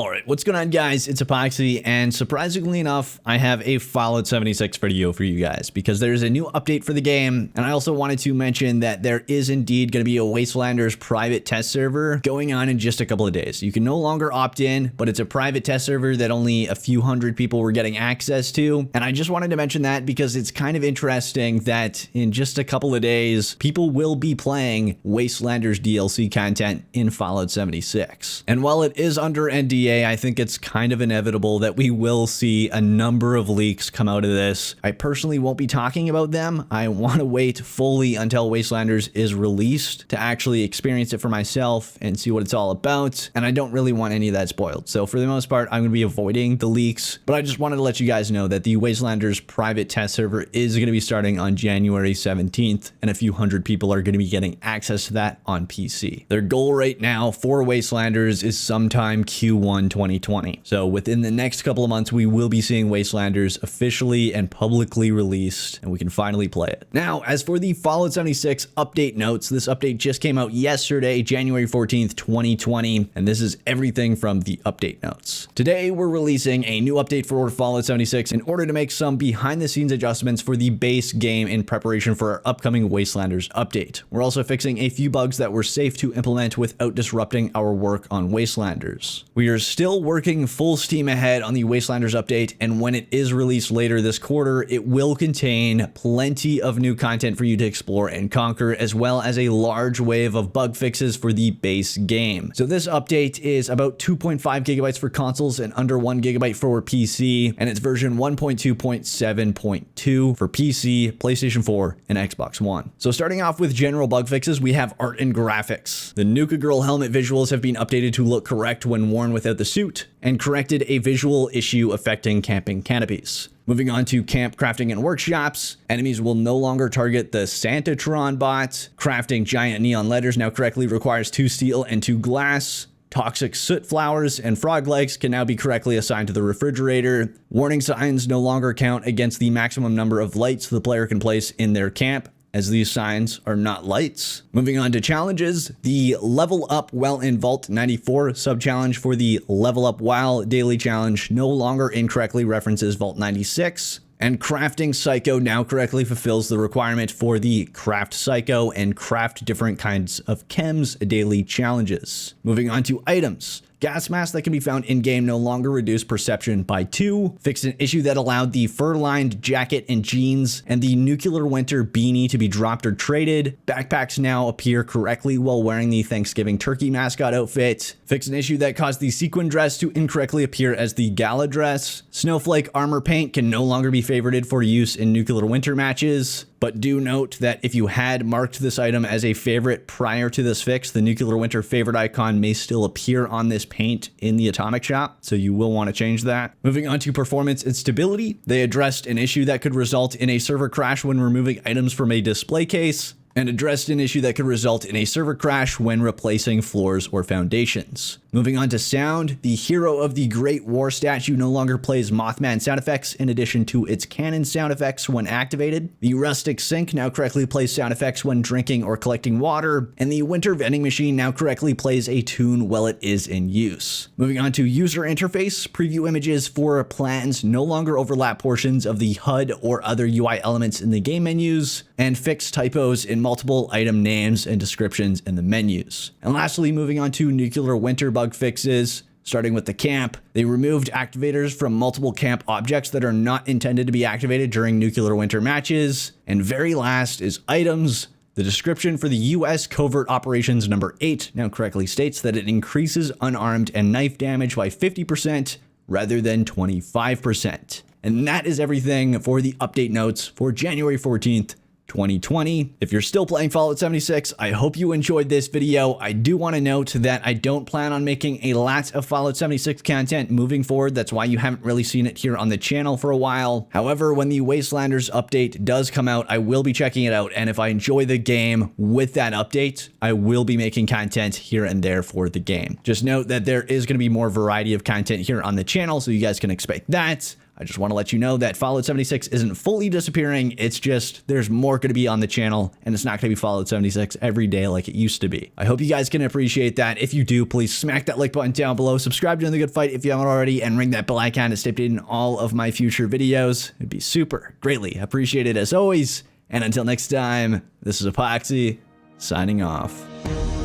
Alright, what's going on guys? It's Apoqsi, and surprisingly enough, I have a Fallout 76 video for you guys because there's a new update for the game, and I also wanted to mention that there is indeed going to be a Wastelanders private test server going on in just a couple of days. You can no longer opt in, but it's a private test server that only a few hundred people were getting access to, and I just wanted to mention that because it's kind of interesting that in just a couple of days, people will be playing Wastelanders DLC content in Fallout 76. And while it is under NDA, I think it's kind of inevitable that we will see a number of leaks come out of this. I personally won't be talking about them. I want to wait fully until Wastelanders is released to actually experience it for myself and see what it's all about. And I don't really want any of that spoiled. So for the most part, I'm going to be avoiding the leaks, but I just wanted to let you guys know that the Wastelanders private test server is going to be starting on January 17th, and a few hundred people are going to be getting access to that on PC. Their goal right now for Wastelanders is sometime Q1 2020. So within the next couple of months, we will be seeing Wastelanders officially and publicly released, and we can finally play it. Now, as for the Fallout 76 update notes, this update just came out yesterday, January 14th, 2020, and this is everything from the update notes. Today, we're releasing a new update for Fallout 76 in order to make some behind-the-scenes adjustments for the base game in preparation for our upcoming Wastelanders update. We're also fixing a few bugs that were safe to implement without disrupting our work on Wastelanders. We are still working full steam ahead on the Wastelanders update, and when it is released later this quarter, it will contain plenty of new content for you to explore and conquer, as well as a large wave of bug fixes for the base game. So this update is about 2.5 gigabytes for consoles and under 1 gigabyte for PC, and it's version 1.2.7.2 for PC, PlayStation 4, and Xbox One. So starting off with general bug fixes, we have art and graphics. The Nuka Girl helmet visuals have been updated to look correct when worn without the suit, and corrected a visual issue affecting camping canopies. Moving on to camp crafting and workshops, enemies will no longer target the Santatron bot. Crafting giant neon letters now correctly requires 2 steel and 2 glass. Toxic soot flowers and frog legs can now be correctly assigned to the refrigerator. Warning signs no longer count against the maximum number of lights the player can place in their camp, as these signs are not lights. Moving on to challenges, the Level Up While in Vault 94 sub-challenge for the Level Up While daily challenge no longer incorrectly references Vault 96. And Crafting Psycho now correctly fulfills the requirement for the Craft Psycho and Craft Different Kinds of Chems daily challenges. Moving on to items. Gas masks that can be found in-game no longer reduce perception by 2, fixed an issue that allowed the fur-lined jacket and jeans and the Nuclear Winter beanie to be dropped or traded. Backpacks now appear correctly while wearing the Thanksgiving turkey mascot outfit. Fixed an issue that caused the sequin dress to incorrectly appear as the gala dress. Snowflake armor paint can no longer be favorited for use in Nuclear Winter matches. But do note that if you had marked this item as a favorite prior to this fix, the Nuclear Winter favorite icon may still appear on this paint in the Atomic Shop, so you will want to change that. Moving on to performance and stability, they addressed an issue that could result in a server crash when removing items from a display case, and addressed an issue that could result in a server crash when replacing floors or foundations. Moving on to sound, the Hero of the Great War statue no longer plays Mothman sound effects in addition to its cannon sound effects when activated. The Rustic Sink now correctly plays sound effects when drinking or collecting water, and the Winter Vending Machine now correctly plays a tune while it is in use. Moving on to user interface, preview images for plans no longer overlap portions of the HUD or other UI elements in the game menus, and fix typos in multiple item names and descriptions in the menus. And lastly, moving on to Nuclear Winter bug fixes, starting with the camp. They removed activators from multiple camp objects that are not intended to be activated during Nuclear Winter matches. And very last is items. The description for the US Covert Operations number 8 now correctly states that it increases unarmed and knife damage by 50% rather than 25%. And that is everything for the update notes for January 14th, 2020. If you're still playing Fallout 76, I hope you enjoyed this video. I do want to note that I don't plan on making a lot of Fallout 76 content moving forward. That's why you haven't really seen it here on the channel for a while. However, when the Wastelanders update does come out, I will be checking it out. And if I enjoy the game with that update, I will be making content here and there for the game. Just note that there is going to be more variety of content here on the channel, so you guys can expect that. I just want to let you know that Fallout 76 isn't fully disappearing. It's just there's more going to be on the channel, and it's not going to be Fallout 76 every day like it used to be. I hope you guys can appreciate that. If you do, please smack that like button down below. Subscribe to The Good Fight if you haven't already, and ring that bell icon to stay updated in all of my future videos. It'd be super greatly appreciated as always. And until next time, this is Apoqsi signing off.